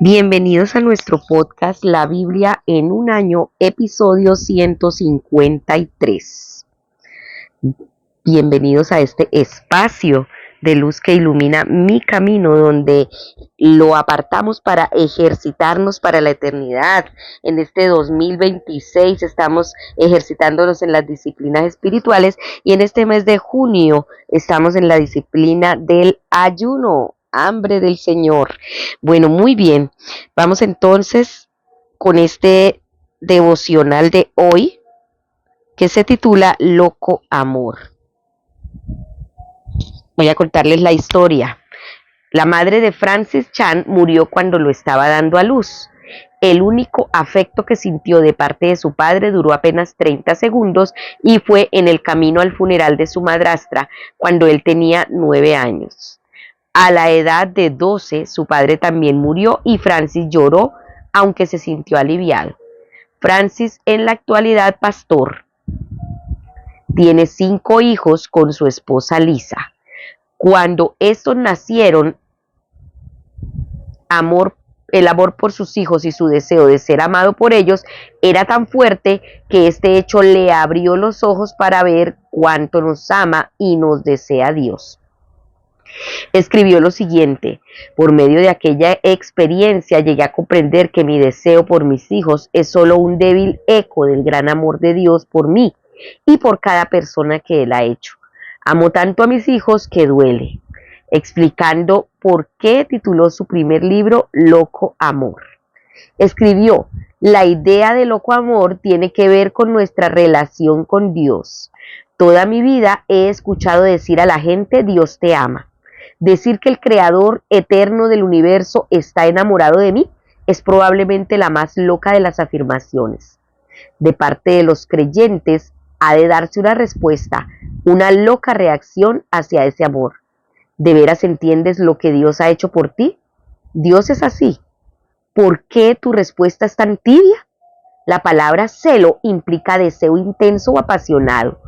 Bienvenidos a nuestro podcast La Biblia en un año, episodio 153. Bienvenidos a este espacio de luz que ilumina mi camino, donde lo apartamos para ejercitarnos para la eternidad. En este 2026 estamos ejercitándonos en las disciplinas espirituales y en este mes de junio estamos en la disciplina del ayuno. Hambre del Señor. Bueno, muy bien. Vamos entonces con este devocional de hoy que se titula Loco Amor. Voy a contarles la historia. La madre de Francis Chan murió cuando lo estaba dando a luz. El único afecto que sintió de parte de su padre duró apenas 30 segundos y fue en el camino al funeral de su madrastra cuando él tenía 9 años. A la edad de 12, su padre también murió y Francis lloró, aunque se sintió aliviado. Francis, en la actualidad pastor, tiene 5 hijos con su esposa Lisa. Cuando estos nacieron, el amor por sus hijos y su deseo de ser amado por ellos era tan fuerte que este hecho le abrió los ojos para ver cuánto nos ama y nos desea Dios. Escribió lo siguiente: por medio de aquella experiencia llegué a comprender que mi deseo por mis hijos es solo un débil eco del gran amor de Dios por mí y por cada persona que Él ha hecho. Amo tanto a mis hijos que duele. Explicando por qué tituló su primer libro Loco Amor. Escribió: la idea de loco amor tiene que ver con nuestra relación con Dios. Toda mi vida he escuchado decir a la gente: Dios te ama. Decir que el creador eterno del universo está enamorado de mí es probablemente la más loca de las afirmaciones. De parte de los creyentes ha de darse una respuesta, una loca reacción hacia ese amor. ¿De veras entiendes lo que Dios ha hecho por ti? Dios es así. ¿Por qué tu respuesta es tan tibia? La palabra celo implica deseo intenso o apasionado.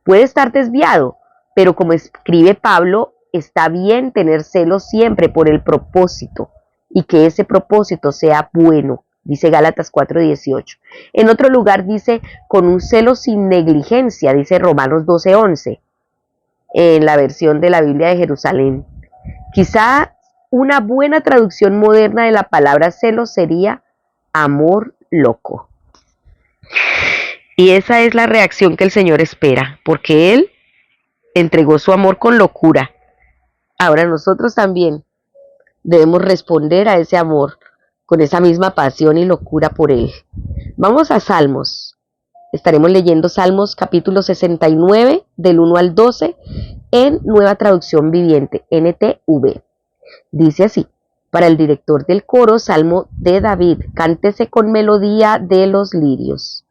Puede estar desviado, pero como escribe Pablo, está bien tener celos siempre por el propósito y que ese propósito sea bueno, dice Gálatas 4:18. En otro lugar dice con un celo sin negligencia, dice Romanos 12:11, en la versión de la Biblia de Jerusalén. Quizá una buena traducción moderna de la palabra celo sería amor loco. Y esa es la reacción que el Señor espera, porque Él entregó su amor con locura. Ahora nosotros también debemos responder a ese amor con esa misma pasión y locura por Él. Vamos a Salmos. Estaremos leyendo Salmos capítulo 69 del 1 al 12 en Nueva Traducción Viviente, NTV. Dice así: para el director del coro, Salmo de David, cántese con melodía de los lirios.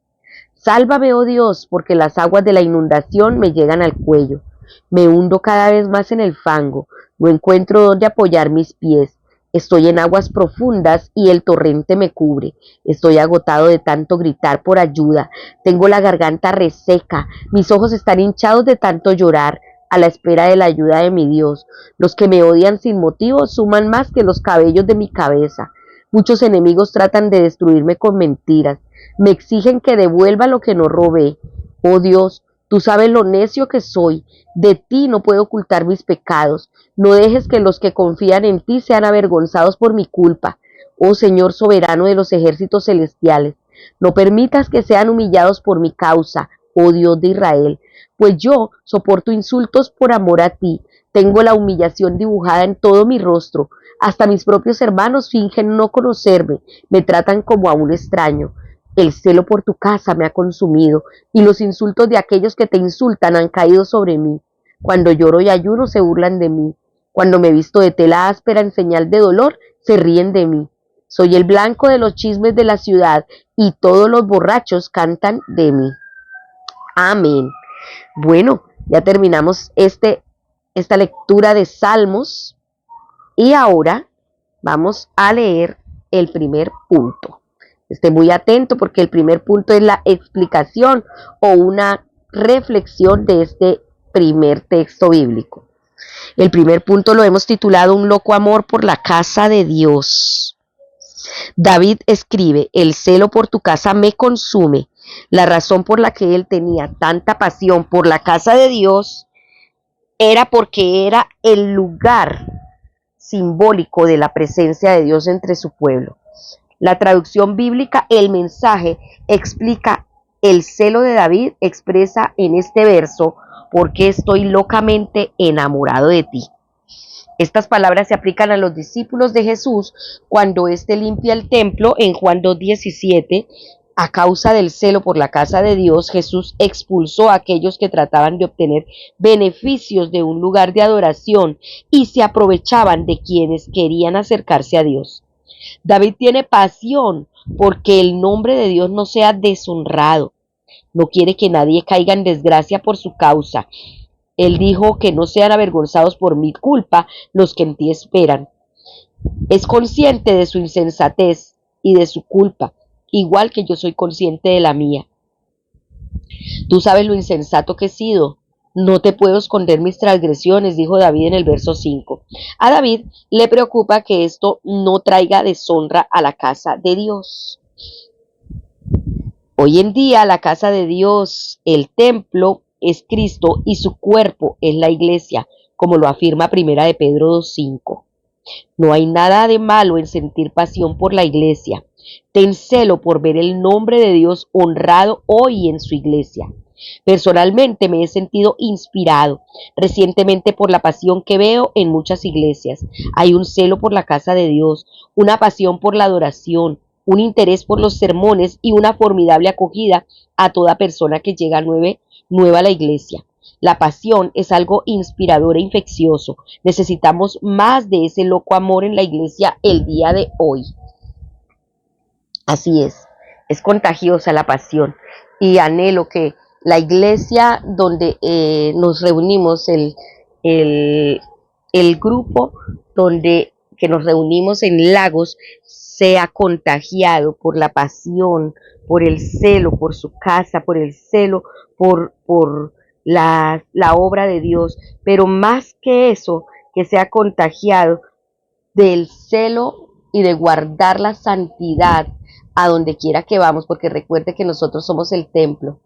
Sálvame, oh Dios, porque las aguas de la inundación me llegan al cuello. Me hundo cada vez más en el fango, no encuentro dónde apoyar mis pies. Estoy en aguas profundas y el torrente me cubre. Estoy agotado de tanto gritar por ayuda. Tengo la garganta reseca, mis ojos están hinchados de tanto llorar, a la espera de la ayuda de mi Dios. Los que me odian sin motivo suman más que los cabellos de mi cabeza. Muchos enemigos tratan de destruirme con mentiras. Me exigen que devuelva lo que no robé. Oh Dios, tú sabes lo necio que soy. De ti no puedo ocultar mis pecados. No dejes que los que confían en ti sean avergonzados por mi culpa. Oh Señor soberano de los ejércitos celestiales, no permitas que sean humillados por mi causa, oh Dios de Israel, pues yo soporto insultos por amor a ti. Tengo la humillación dibujada en todo mi rostro. Hasta mis propios hermanos fingen no conocerme, me tratan como a un extraño. El celo por tu casa me ha consumido, y los insultos de aquellos que te insultan han caído sobre mí. Cuando lloro y ayuno se burlan de mí. Cuando me visto de tela áspera en señal de dolor, se ríen de mí. Soy el blanco de los chismes de la ciudad, y todos los borrachos cantan de mí. Amén. Bueno, ya terminamos esta lectura de Salmos y ahora vamos a leer el primer punto. Esté muy atento porque el primer punto es la explicación o una reflexión de este primer texto bíblico. El primer punto lo hemos titulado Un loco amor por la casa de Dios. David escribe: el celo por tu casa me consume. La razón por la que él tenía tanta pasión por la casa de Dios era porque era el lugar simbólico de la presencia de Dios entre su pueblo. La traducción bíblica, el mensaje, explica el celo de David, expresa en este verso: porque estoy locamente enamorado de ti. Estas palabras se aplican a los discípulos de Jesús cuando éste limpia el templo en Juan 2:17. A causa del celo por la casa de Dios, Jesús expulsó a aquellos que trataban de obtener beneficios de un lugar de adoración y se aprovechaban de quienes querían acercarse a Dios. David tiene pasión porque el nombre de Dios no sea deshonrado. No quiere que nadie caiga en desgracia por su causa. Él dijo: que no sean avergonzados por mi culpa los que en ti esperan. Es consciente de su insensatez y de su culpa, igual que yo soy consciente de la mía. Tú sabes lo insensato que he sido. No te puedo esconder mis transgresiones, dijo David en el verso 5. A David le preocupa que esto no traiga deshonra a la casa de Dios. Hoy en día la casa de Dios, el templo, es Cristo y su cuerpo es la iglesia, como lo afirma Primera de Pedro 2:5. No hay nada de malo en sentir pasión por la iglesia. Ten celo por ver el nombre de Dios honrado hoy en su iglesia. Personalmente me he sentido inspirado recientemente por la pasión que veo en muchas iglesias. Hay un celo por la casa de Dios, una pasión por la adoración, un interés por los sermones y una formidable acogida a toda persona que llega nueva a la iglesia. La pasión es algo inspirador e infeccioso. Necesitamos más de ese loco amor en la iglesia el día de hoy. Así es contagiosa la pasión y anhelo que la iglesia donde nos reunimos, el, el grupo que nos reunimos en Lagos, sea contagiado por la pasión, por el celo, por su casa, por el celo, por la obra de Dios, pero más que eso, que sea contagiado del celo y de guardar la santidad a donde quiera que vamos, porque recuerde que nosotros somos el templo.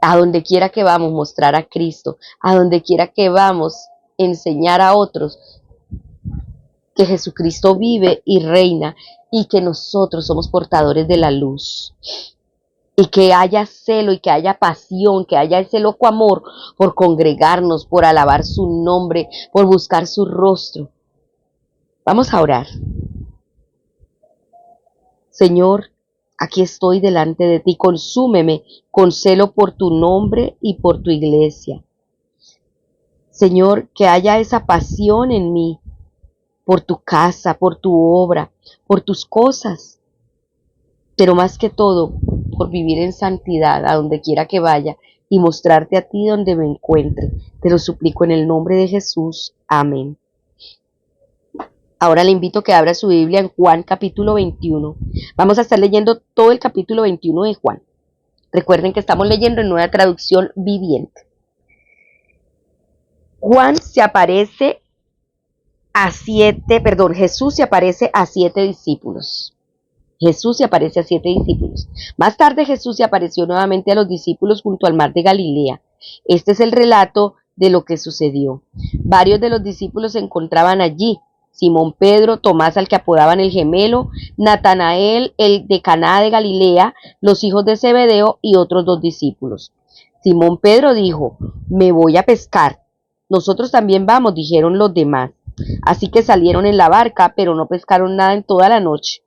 A donde quiera que vamos, mostrar a Cristo. A donde quiera que vamos, enseñar a otros que Jesucristo vive y reina y que nosotros somos portadores de la luz. Y que haya celo y que haya pasión, que haya ese loco amor por congregarnos, por alabar su nombre, por buscar su rostro. Vamos a orar. Señor, aquí estoy delante de ti, consúmeme con celo por tu nombre y por tu iglesia. Señor, que haya esa pasión en mí, por tu casa, por tu obra, por tus cosas, pero más que todo, por vivir en santidad a donde quiera que vaya y mostrarte a ti donde me encuentre. Te lo suplico en el nombre de Jesús. Amén. Ahora le invito a que abra su Biblia en Juan capítulo 21. Vamos a estar leyendo todo el capítulo 21 de Juan. Recuerden que estamos leyendo en Nueva Traducción Viviente. Jesús se aparece a 7 discípulos. Jesús se aparece a 7 discípulos. Más tarde Jesús se apareció nuevamente a los discípulos junto al mar de Galilea. Este es el relato de lo que sucedió. Varios de los discípulos se encontraban allí. Simón Pedro, Tomás al que apodaban el gemelo, Natanael, el de Caná de Galilea, los hijos de Zebedeo y otros 2 discípulos. Simón Pedro dijo: me voy a pescar. Nosotros también vamos, dijeron los demás. Así que salieron en la barca, pero no pescaron nada en toda la noche.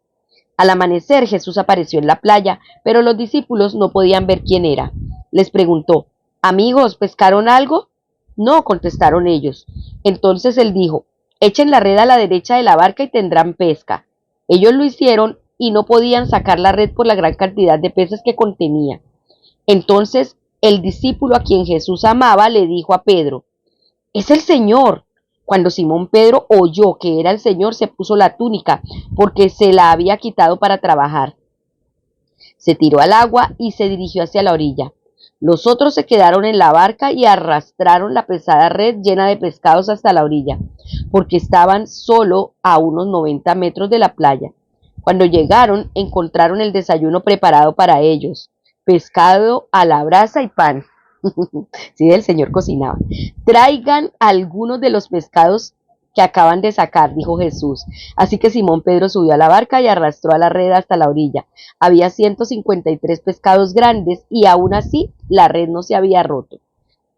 Al amanecer Jesús apareció en la playa, pero los discípulos no podían ver quién era. Les preguntó: amigos, ¿pescaron algo? No, contestaron ellos. Entonces él dijo: echen la red a la derecha de la barca y tendrán pesca. Ellos lo hicieron y no podían sacar la red por la gran cantidad de peces que contenía. Entonces el discípulo a quien Jesús amaba le dijo a Pedro: es el Señor. Cuando Simón Pedro oyó que era el Señor, se puso la túnica, porque se la había quitado para trabajar. Se tiró al agua y se dirigió hacia la orilla. Los otros se quedaron en la barca y arrastraron la pesada red llena de pescados hasta la orilla, porque estaban solo a unos 90 metros de la playa. Cuando llegaron, encontraron el desayuno preparado para ellos: pescado a la brasa y pan. Sí, el Señor cocinaba. Traigan algunos de los pescados que acaban de sacar, dijo Jesús. Así que Simón Pedro subió a la barca y arrastró a la red hasta la orilla. Había 153 pescados grandes y aún así la red no se había roto.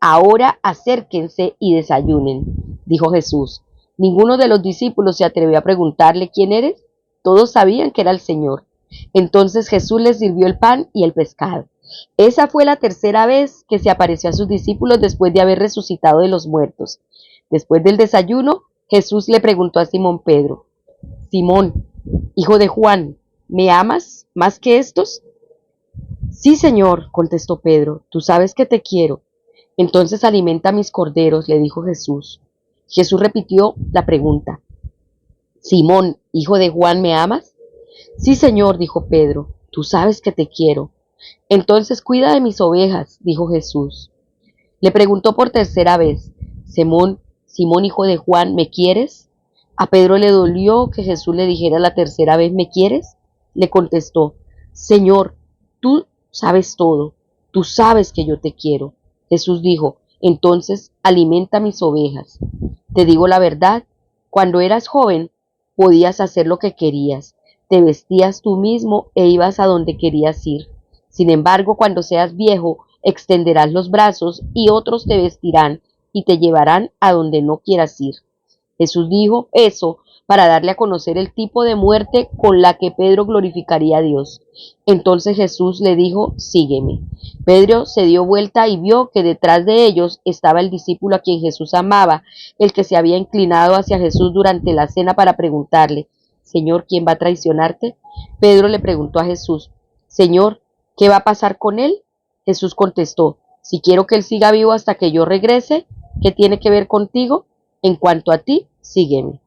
Ahora acérquense y desayunen, dijo Jesús. Ninguno de los discípulos se atrevió a preguntarle: ¿quién eres? Todos sabían que era el Señor. Entonces Jesús les sirvió el pan y el pescado. Esa fue la tercera vez que se apareció a sus discípulos después de haber resucitado de los muertos. Después del desayuno, Jesús le preguntó a Simón Pedro: Simón, hijo de Juan, ¿me amas más que estos? Sí, Señor, contestó Pedro, tú sabes que te quiero. Entonces alimenta mis corderos, le dijo Jesús. Jesús repitió la pregunta: Simón, hijo de Juan, ¿me amas? Sí, Señor, dijo Pedro, tú sabes que te quiero. Entonces cuida de mis ovejas, dijo Jesús. Le preguntó por tercera vez: Simón, Simón, hijo de Juan, ¿me quieres? A Pedro le dolió que Jesús le dijera la tercera vez: ¿me quieres? Le contestó: Señor, tú sabes todo, tú sabes que yo te quiero. Jesús dijo: entonces alimenta mis ovejas. Te digo la verdad, cuando eras joven podías hacer lo que querías, te vestías tú mismo e ibas a donde querías ir. Sin embargo, cuando seas viejo, extenderás los brazos y otros te vestirán y te llevarán a donde no quieras ir. Jesús dijo eso para darle a conocer el tipo de muerte con la que Pedro glorificaría a Dios. Entonces Jesús le dijo: sígueme. Pedro se dio vuelta y vio que detrás de ellos estaba el discípulo a quien Jesús amaba, el que se había inclinado hacia Jesús durante la cena para preguntarle: Señor, ¿quién va a traicionarte? Pedro le preguntó a Jesús: Señor, ¿qué va a pasar con él? Jesús contestó: si quiero que él siga vivo hasta que yo regrese, ¿qué tiene que ver contigo? En cuanto a ti, sígueme.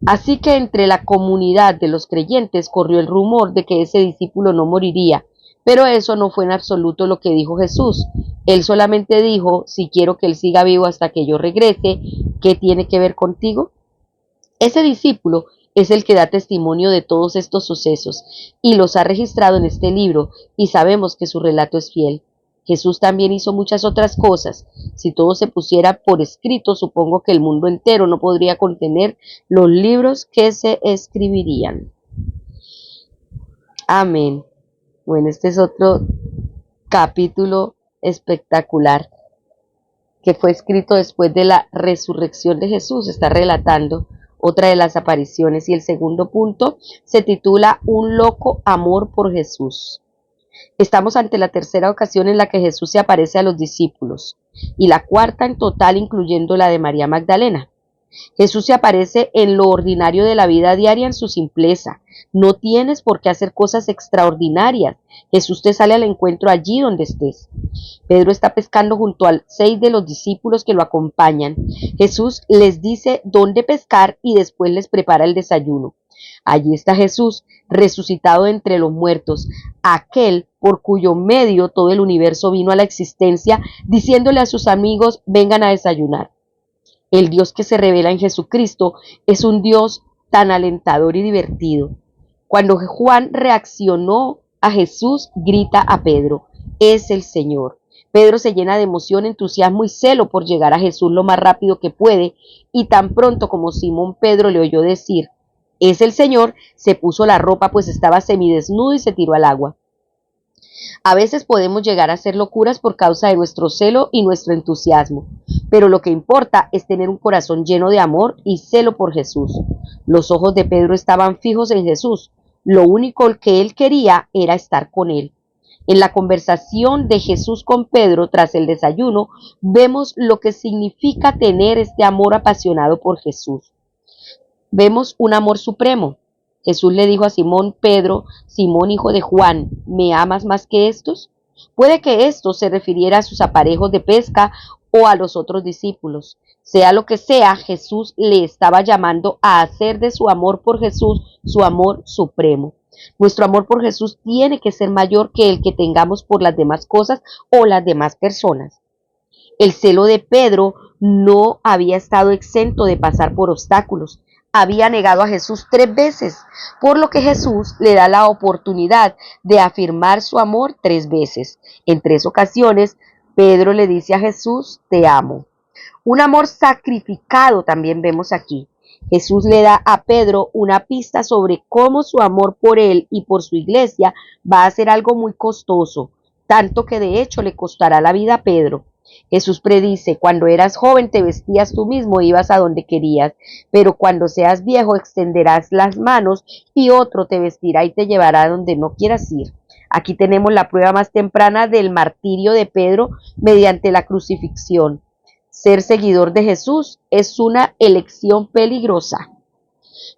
Así que entre la comunidad de los creyentes corrió el rumor de que ese discípulo no moriría, pero eso no fue en absoluto lo que dijo Jesús. Él solamente dijo: si quiero que él siga vivo hasta que yo regrese, ¿qué tiene que ver contigo? Ese discípulo es el que da testimonio de todos estos sucesos y los ha registrado en este libro, y sabemos que su relato es fiel. Jesús también hizo muchas otras cosas. Si todo se pusiera por escrito, supongo que el mundo entero no podría contener los libros que se escribirían. Amén. Bueno, este es otro capítulo espectacular que fue escrito después de la resurrección de Jesús. Está relatando otra de las apariciones, y el segundo punto se titula Un loco amor por Jesús. Estamos ante la tercera ocasión en la que Jesús se aparece a los discípulos, y la cuarta en total, incluyendo la de María Magdalena. Jesús se aparece en lo ordinario de la vida diaria, en su simpleza. No tienes por qué hacer cosas extraordinarias. Jesús te sale al encuentro allí donde estés. Pedro está pescando junto a 6 de los discípulos que lo acompañan. Jesús les dice dónde pescar y después les prepara el desayuno. Allí está Jesús, resucitado entre los muertos, aquel por cuyo medio todo el universo vino a la existencia, diciéndole a sus amigos: vengan a desayunar. El Dios que se revela en Jesucristo es un Dios tan alentador y divertido. Cuando Juan reaccionó a Jesús, grita a Pedro: es el Señor. Pedro se llena de emoción, entusiasmo y celo por llegar a Jesús lo más rápido que puede, y tan pronto como Simón Pedro le oyó decir: es el Señor, se puso la ropa, pues estaba semidesnudo, y se tiró al agua. A veces podemos llegar a hacer locuras por causa de nuestro celo y nuestro entusiasmo, pero lo que importa es tener un corazón lleno de amor y celo por Jesús. Los ojos de Pedro estaban fijos en Jesús. Lo único que él quería era estar con él. En la conversación de Jesús con Pedro tras el desayuno, vemos lo que significa tener este amor apasionado por Jesús. Vemos un amor supremo. Jesús le dijo a Simón Pedro: Simón, hijo de Juan, ¿me amas más que estos? Puede que esto se refiriera a sus aparejos de pesca o a los otros discípulos. Sea lo que sea, Jesús le estaba llamando a hacer de su amor por Jesús su amor supremo. Nuestro amor por Jesús tiene que ser mayor que el que tengamos por las demás cosas o las demás personas. El celo de Pedro no había estado exento de pasar por obstáculos. Había negado a Jesús 3 veces, por lo que Jesús le da la oportunidad de afirmar su amor 3 veces. En 3 ocasiones, Pedro le dice a Jesús, te amo. Un amor sacrificado también vemos aquí. Jesús le da a Pedro una pista sobre cómo su amor por él y por su iglesia va a ser algo muy costoso, tanto que de hecho le costará la vida a Pedro. Jesús predice, cuando eras joven te vestías tú mismo, ibas a donde querías, pero cuando seas viejo extenderás las manos y otro te vestirá y te llevará a donde no quieras ir. Aquí tenemos la prueba más temprana del martirio de Pedro mediante la crucifixión. Ser seguidor de Jesús es una elección peligrosa.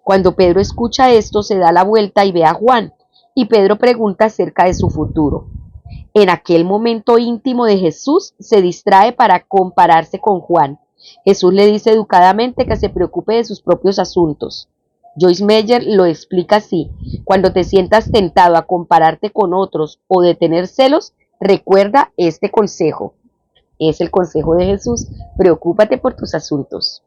Cuando Pedro escucha esto, se da la vuelta y ve a Juan, y Pedro pregunta acerca de su futuro. En aquel momento íntimo de Jesús, se distrae para compararse con Juan. Jesús le dice educadamente que se preocupe de sus propios asuntos. Joyce Meyer lo explica así: cuando te sientas tentado a compararte con otros o de tener celos, recuerda este consejo. Es el consejo de Jesús: preocúpate por tus asuntos.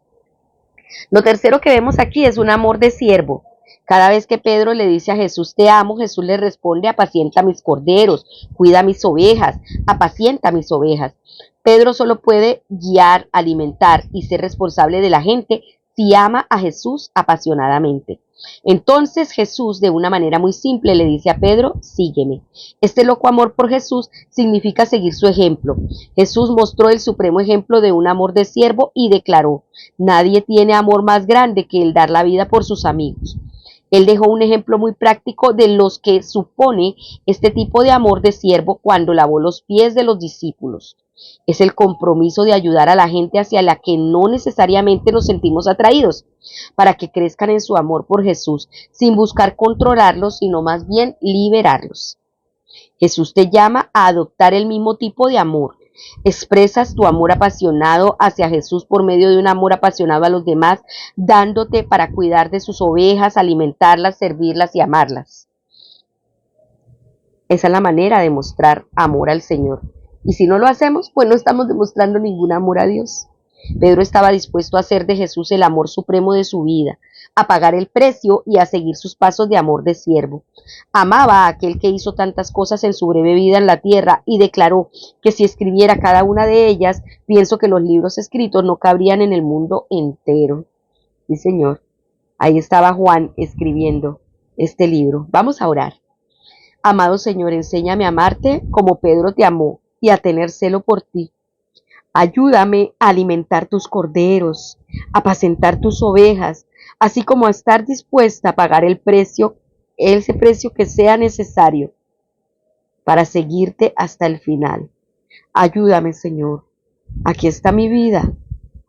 Lo tercero que vemos aquí es un amor de siervo. Cada vez que Pedro le dice a Jesús, te amo, Jesús le responde, apacienta mis corderos, cuida mis ovejas, apacienta mis ovejas. Pedro solo puede guiar, alimentar y ser responsable de la gente si ama a Jesús apasionadamente. Entonces Jesús, de una manera muy simple, le dice a Pedro, sígueme. Este loco amor por Jesús significa seguir su ejemplo. Jesús mostró el supremo ejemplo de un amor de siervo y declaró, nadie tiene amor más grande que el dar la vida por sus amigos. Él dejó un ejemplo muy práctico de los que supone este tipo de amor de siervo cuando lavó los pies de los discípulos. Es el compromiso de ayudar a la gente hacia la que no necesariamente nos sentimos atraídos, para que crezcan en su amor por Jesús, sin buscar controlarlos, sino más bien liberarlos. Jesús te llama a adoptar el mismo tipo de amor. Expresas tu amor apasionado hacia Jesús por medio de un amor apasionado a los demás, dándote para cuidar de sus ovejas, alimentarlas, servirlas y amarlas. Esa es la manera de mostrar amor al Señor. Y si no lo hacemos, pues no estamos demostrando ningún amor a Dios. Pedro estaba dispuesto a hacer de Jesús el amor supremo de su vida, a pagar el precio y a seguir sus pasos de amor de siervo. Amaba a aquel que hizo tantas cosas en su breve vida en la tierra y declaró que si escribiera cada una de ellas, pienso que los libros escritos no cabrían en el mundo entero. Sí, Señor. Ahí estaba Juan escribiendo este libro. Vamos a orar. Amado Señor, enséñame a amarte como Pedro te amó y a tener celo por ti. Ayúdame a alimentar tus corderos, a apacentar tus ovejas, así como a estar dispuesta a pagar ese precio que sea necesario para seguirte hasta el final. Ayúdame, Señor. Aquí está mi vida.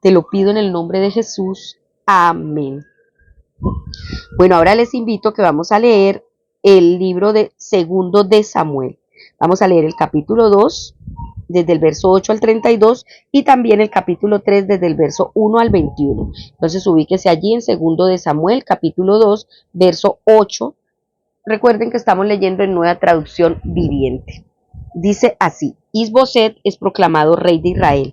Te lo pido en el nombre de Jesús. Amén. Bueno, ahora les invito que vamos a leer el libro de Segundo de Samuel. Vamos a leer el capítulo 2, desde el verso 8 al 32, y también el capítulo 3, desde el verso 1 al 21. Entonces ubíquese allí en Segundo de Samuel, capítulo 2, verso 8. Recuerden que estamos leyendo en Nueva Traducción Viviente. Dice así: Is-Boset es proclamado rey de Israel.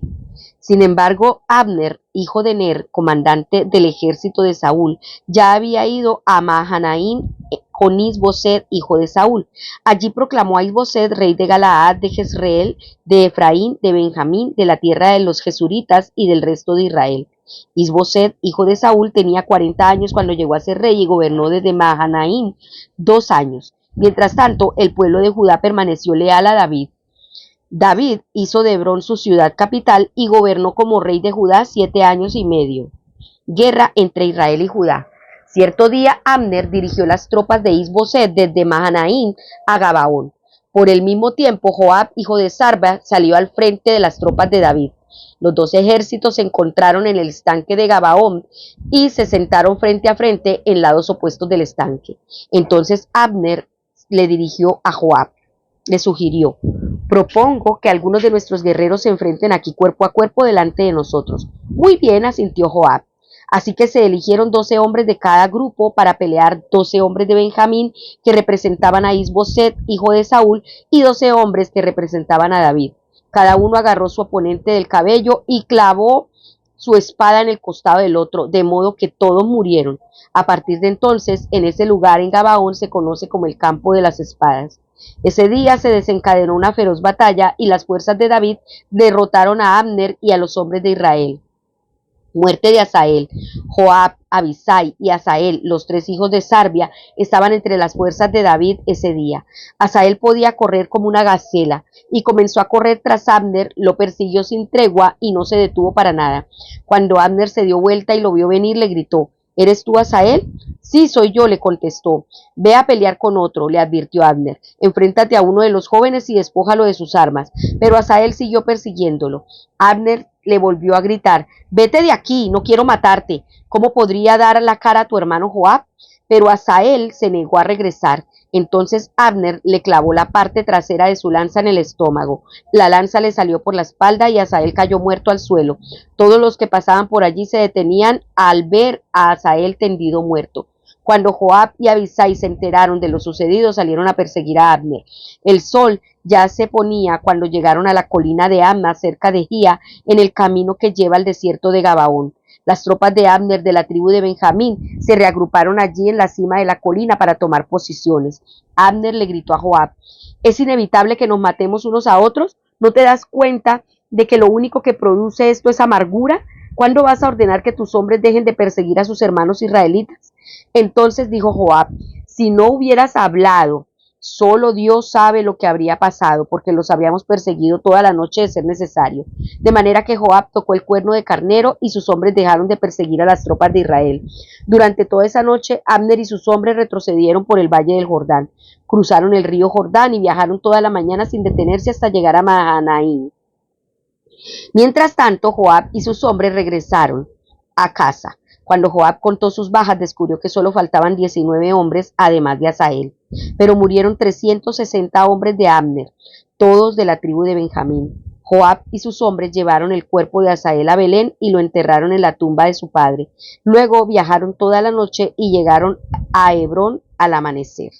Sin embargo, Abner, hijo de Ner, comandante del ejército de Saúl, ya había ido a Mahanaim con Is-Boset, hijo de Saúl. Allí proclamó a Is-Boset rey de Galaad, de Jezreel, de Efraín, de Benjamín, de la tierra de los Jesuritas y del resto de Israel. Is-Boset, hijo de Saúl, tenía 40 años cuando llegó a ser rey y gobernó desde Mahanaim 2 años. Mientras tanto, el pueblo de Judá permaneció leal a David. David hizo de Hebrón su ciudad capital y gobernó como rey de Judá 7 años y medio. Guerra entre Israel y Judá. Cierto día, Abner dirigió las tropas de Is-Boset desde Mahanaim a Gabaón. Por el mismo tiempo, Joab, hijo de Sarba, salió al frente de las tropas de David. Los dos ejércitos se encontraron en el estanque de Gabaón y se sentaron frente a frente en lados opuestos del estanque. Entonces Abner le dirigió a Joab. Le sugirió: propongo que algunos de nuestros guerreros se enfrenten aquí cuerpo a cuerpo delante de nosotros. Muy bien, asintió Joab. Así que se eligieron 12 hombres de cada grupo para pelear, 12 hombres de Benjamín que representaban a Isboset, hijo de Saúl, y 12 hombres que representaban a David. Cada uno agarró su oponente del cabello y clavó su espada en el costado del otro, de modo que todos murieron. A partir de entonces, en ese lugar en Gabaón se conoce como el campo de las espadas. Ese día se desencadenó una feroz batalla y las fuerzas de David derrotaron a Abner y a los hombres de Israel. Muerte de Asael. Joab, Abisai y Asael, los 3 hijos de Sarbia, estaban entre las fuerzas de David ese día. Asael podía correr como una gacela y comenzó a correr tras Abner, lo persiguió sin tregua y no se detuvo para nada. Cuando Abner se dio vuelta y lo vio venir, le gritó: ¿Eres tú, Asael? Sí, soy yo, le contestó. Ve a pelear con otro, le advirtió Abner. Enfréntate a uno de los jóvenes y despójalo de sus armas. Pero Asael siguió persiguiéndolo. Abner le volvió a gritar: Vete de aquí, no quiero matarte. ¿Cómo podría dar la cara a tu hermano Joab? Pero Asael se negó a regresar. Entonces Abner le clavó la parte trasera de su lanza en el estómago. La lanza le salió por la espalda y Asael cayó muerto al suelo. Todos los que pasaban por allí se detenían al ver a Asael tendido muerto. Cuando Joab y Abisai se enteraron de lo sucedido, salieron a perseguir a Abner. El sol ya se ponía cuando llegaron a la colina de Amma, cerca de Gía, en el camino que lleva al desierto de Gabaón. Las tropas de Abner de la tribu de Benjamín se reagruparon allí en la cima de la colina para tomar posiciones. Abner le gritó a Joab: ¿Es inevitable que nos matemos unos a otros? ¿No te das cuenta de que lo único que produce esto es amargura? ¿Cuándo vas a ordenar que tus hombres dejen de perseguir a sus hermanos israelitas? Entonces dijo Joab: Si no hubieras hablado, solo Dios sabe lo que habría pasado, porque los habríamos perseguido toda la noche de ser necesario. De manera que Joab tocó el cuerno de carnero y sus hombres dejaron de perseguir a las tropas de Israel. Durante toda esa noche, Abner y sus hombres retrocedieron por el valle del Jordán, cruzaron el río Jordán y viajaron toda la mañana sin detenerse hasta llegar a Mahanaim. Mientras tanto, Joab y sus hombres regresaron a casa. Cuando Joab contó sus bajas, descubrió que solo faltaban 19 hombres, además de Asael. Pero murieron 360 hombres de Abner, todos de la tribu de Benjamín. Joab y sus hombres llevaron el cuerpo de Asael a Belén y lo enterraron en la tumba de su padre. Luego viajaron toda la noche y llegaron a Hebrón al amanecer.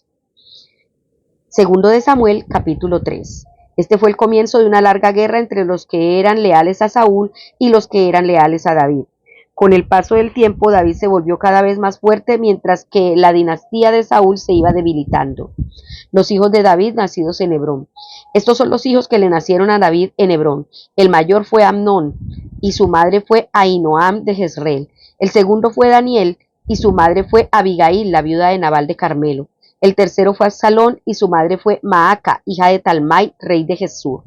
Segundo de Samuel, capítulo 3. Este fue el comienzo de una larga guerra entre los que eran leales a Saúl y los que eran leales a David. Con el paso del tiempo, David se volvió cada vez más fuerte, mientras que la dinastía de Saúl se iba debilitando. Los hijos de David nacidos en Hebrón. Estos son los hijos que le nacieron a David en Hebrón. El mayor fue Amnón, y su madre fue Ahinoam de Jezreel. El segundo fue Daniel, y su madre fue Abigail, la viuda de Nabal de Carmelo. El tercero fue Absalón, y su madre fue Maaca, hija de Talmai, rey de Gesur.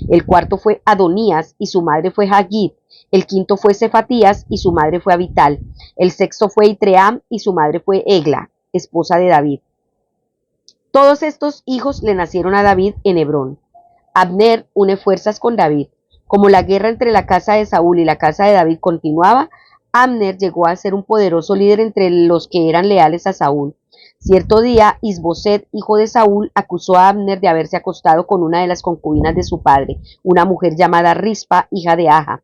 El cuarto fue Adonías, y su madre fue Hagit. El quinto fue Cefatías, y su madre fue Abital. El sexto fue Itream, y su madre fue Egla, esposa de David. Todos estos hijos le nacieron a David en Hebrón. Abner une fuerzas con David. Como la guerra entre la casa de Saúl y la casa de David continuaba, Abner llegó a ser un poderoso líder entre los que eran leales a Saúl. Cierto día, Isboset, hijo de Saúl, acusó a Abner de haberse acostado con una de las concubinas de su padre, una mujer llamada Rispa, hija de Aja.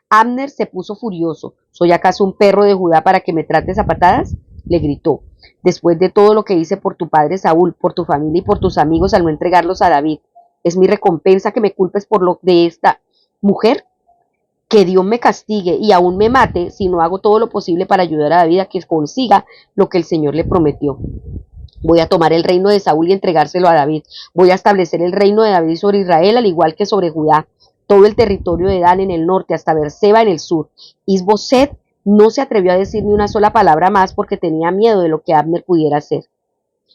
Abner se puso furioso. ¿Soy acaso un perro de Judá para que me trates a patadas?, le gritó. Después de todo lo que hice por tu padre Saúl, por tu familia y por tus amigos al no entregarlos a David, ¿es mi recompensa que me culpes por lo de esta mujer? Que Dios me castigue y aún me mate si no hago todo lo posible para ayudar a David a que consiga lo que el Señor le prometió. Voy a tomar el reino de Saúl y entregárselo a David. Voy a establecer el reino de David sobre Israel, al igual que sobre Judá, todo el territorio de Dan en el norte hasta Beerseba en el sur. Isboset no se atrevió a decir ni una sola palabra más porque tenía miedo de lo que Abner pudiera hacer.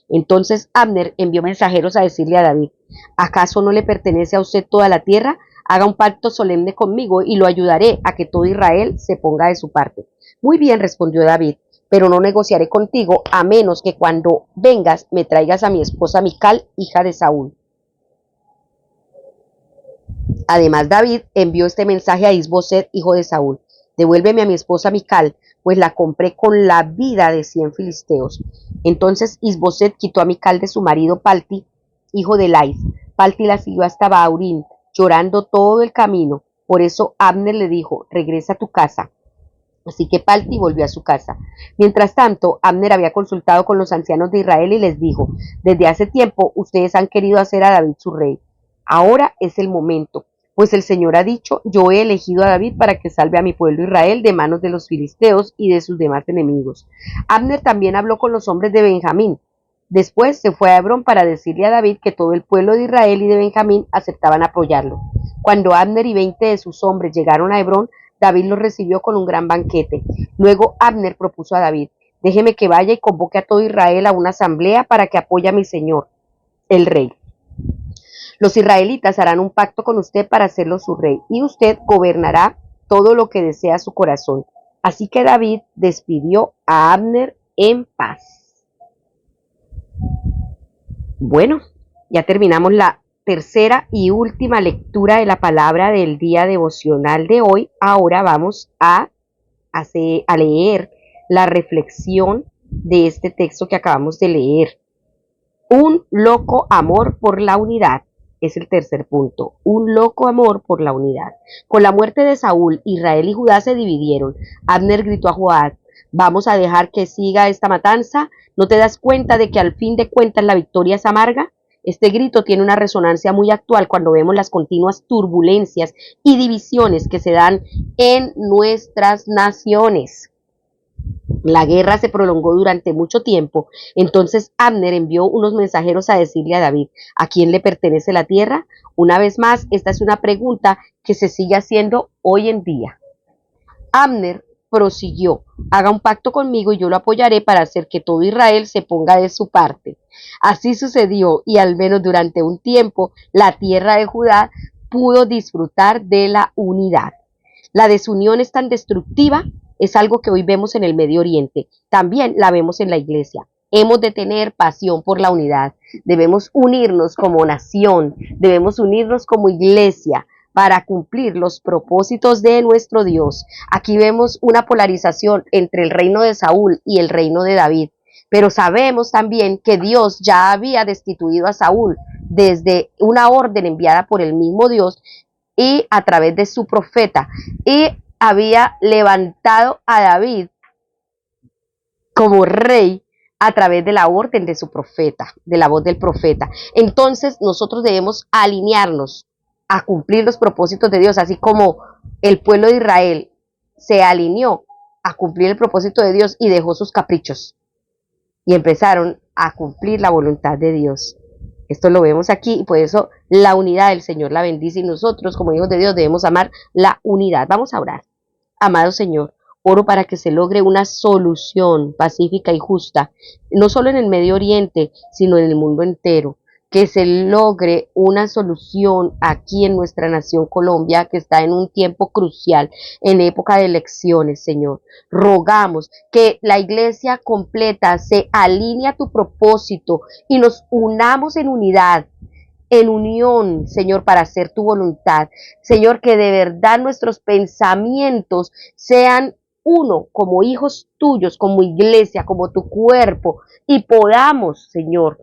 Entonces Abner envió mensajeros a decirle a David: ¿acaso no le pertenece a usted toda la tierra? Haga un pacto solemne conmigo y lo ayudaré a que todo Israel se ponga de su parte. Muy bien, respondió David, pero no negociaré contigo a menos que cuando vengas me traigas a mi esposa Mical, hija de Saúl. Además, David envió este mensaje a Isboset, hijo de Saúl: devuélveme a mi esposa Mical, pues la compré con la vida de 100 filisteos. Entonces Isboset quitó a Mical de su marido Palti, hijo de Lais. Palti la siguió hasta Baurín, llorando todo el camino. Por eso Abner le dijo: regresa a tu casa. Así que Palti volvió a su casa. Mientras tanto, Abner había consultado con los ancianos de Israel y les dijo: desde hace tiempo ustedes han querido hacer a David su rey. Ahora es el momento, pues el Señor ha dicho: yo he elegido a David para que salve a mi pueblo Israel de manos de los filisteos y de sus demás enemigos. Abner también habló con los hombres de Benjamín. Después se fue a Hebrón para decirle a David que todo el pueblo de Israel y de Benjamín aceptaban apoyarlo. Cuando Abner y 20 de sus hombres llegaron a Hebrón, David los recibió con un gran banquete. Luego Abner propuso a David: déjeme que vaya y convoque a todo Israel a una asamblea para que apoye a mi señor, el rey. Los israelitas harán un pacto con usted para hacerlo su rey, y usted gobernará todo lo que desea su corazón. Así que David despidió a Abner en paz. Bueno, ya terminamos la tercera y última lectura de la palabra del día devocional de hoy. Ahora vamos a leer la reflexión de este texto que acabamos de leer. Un loco amor por la unidad. Es el tercer punto. Un loco amor por la unidad. Con la muerte de Saúl, Israel y Judá se dividieron. Abner gritó a Joab: ¿vamos a dejar que siga esta matanza? ¿No te das cuenta de que al fin de cuentas la victoria es amarga? Este grito tiene una resonancia muy actual cuando vemos las continuas turbulencias y divisiones que se dan en nuestras naciones. La guerra se prolongó durante mucho tiempo. Entonces Abner envió unos mensajeros a decirle a David: ¿a quién le pertenece la tierra? Una vez más, esta es una pregunta que se sigue haciendo hoy en día. Abner prosiguió: haga un pacto conmigo y yo lo apoyaré para hacer que todo Israel se ponga de su parte. Así sucedió, y al menos durante un tiempo la tierra de Judá pudo disfrutar de la unidad. La desunión es tan destructiva, es algo que hoy vemos en el Medio Oriente, también la vemos en la iglesia. Hemos de tener pasión por la unidad, debemos unirnos como nación, debemos unirnos como iglesia para cumplir los propósitos de nuestro Dios. Aquí vemos una polarización entre el reino de Saúl y el reino de David, pero sabemos también que Dios ya había destituido a Saúl desde una orden enviada por el mismo Dios y a través de su profeta, y había levantado a David como rey a través de la orden de su profeta, de la voz del profeta. Entonces nosotros debemos alinearnos a cumplir los propósitos de Dios, así como el pueblo de Israel se alineó a cumplir el propósito de Dios y dejó sus caprichos y empezaron a cumplir la voluntad de Dios. Esto lo vemos aquí y por eso la unidad del Señor la bendice, y nosotros como hijos de Dios debemos amar la unidad. Vamos a orar. Amado Señor, oro para que se logre una solución pacífica y justa, no solo en el Medio Oriente, sino en el mundo entero. Que se logre una solución aquí en nuestra nación Colombia, que está en un tiempo crucial, en época de elecciones, Señor. Rogamos que la iglesia completa se alinee a tu propósito y nos unamos en unidad, en unión, Señor, para hacer tu voluntad. Señor, que de verdad nuestros pensamientos sean uno, como hijos tuyos, como iglesia, como tu cuerpo, y podamos, Señor,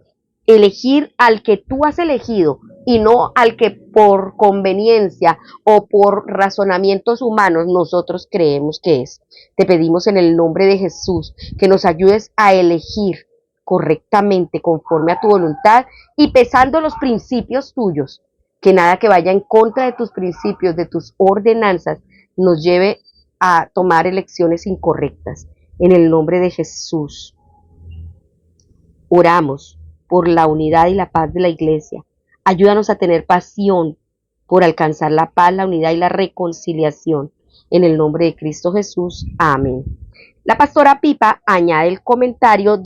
elegir al que tú has elegido y no al que por conveniencia o por razonamientos humanos nosotros creemos que es. Te pedimos en el nombre de Jesús que nos ayudes a elegir correctamente conforme a tu voluntad y pesando los principios tuyos, que nada que vaya en contra de tus principios, de tus ordenanzas, nos lleve a tomar elecciones incorrectas. En el nombre de Jesús, oramos por la unidad y la paz de la iglesia. Ayúdanos a tener pasión por alcanzar la paz, la unidad y la reconciliación. En el nombre de Cristo Jesús. Amén. La pastora Pipa añade el comentario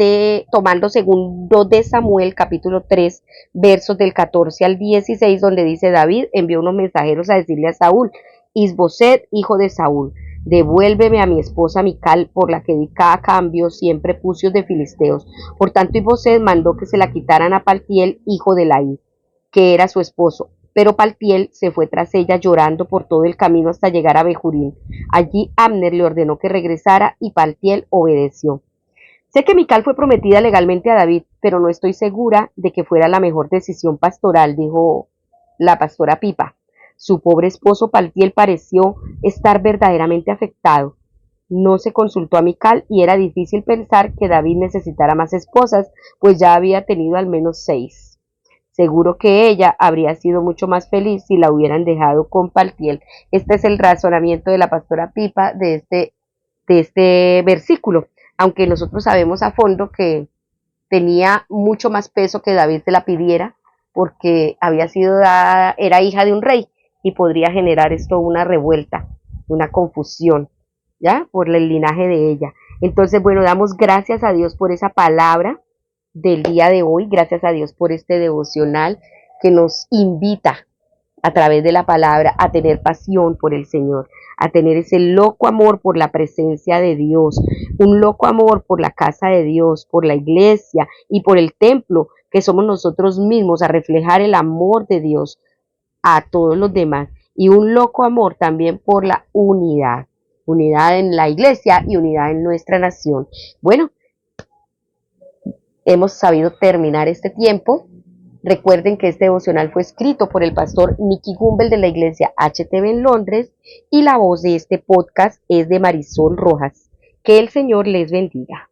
tomando segundo de Samuel, capítulo 3, versos del 14 al 16, donde dice: David envió unos mensajeros a decirle a Saúl: Isboset, hijo de Saúl, devuélveme a mi esposa Mical, por la que di cada cambio siempre pucios de filisteos. Por tanto, Isboset mandó que se la quitaran a Paltiel, hijo de Laís, que era su esposo. Pero Paltiel se fue tras ella llorando por todo el camino hasta llegar a Bejurín. Allí Abner le ordenó que regresara y Paltiel obedeció. Sé que Mical fue prometida legalmente a David, pero no estoy segura de que fuera la mejor decisión pastoral, dijo la pastora Pipa. Su pobre esposo Paltiel pareció estar verdaderamente afectado. no se consultó a Mical y era difícil pensar que David necesitara más esposas, pues ya había tenido al menos 6. Seguro que ella habría sido mucho más feliz si la hubieran dejado con Paltiel. Este es el razonamiento de la pastora Pipa de este versículo, aunque nosotros sabemos a fondo que tenía mucho más peso que David se la pidiera, porque había sido dada, era hija de un rey y podría generar esto una revuelta, una confusión, ¿ya? Por el linaje de ella. Entonces, bueno, damos gracias a Dios por esa palabra del día de hoy, gracias a Dios por este devocional que nos invita a través de la palabra a tener pasión por el Señor, a tener ese loco amor por la presencia de Dios, un loco amor por la casa de Dios, por la iglesia y por el templo que somos nosotros mismos, a reflejar el amor de Dios a todos los demás, y un loco amor también por la unidad, unidad en la iglesia y unidad en nuestra nación. Bueno, hemos sabido terminar este tiempo. Recuerden que este devocional fue escrito por el pastor Nicky Gumbel de la iglesia HTV en Londres y la voz de este podcast es de Marisol Rojas. Que el Señor les bendiga.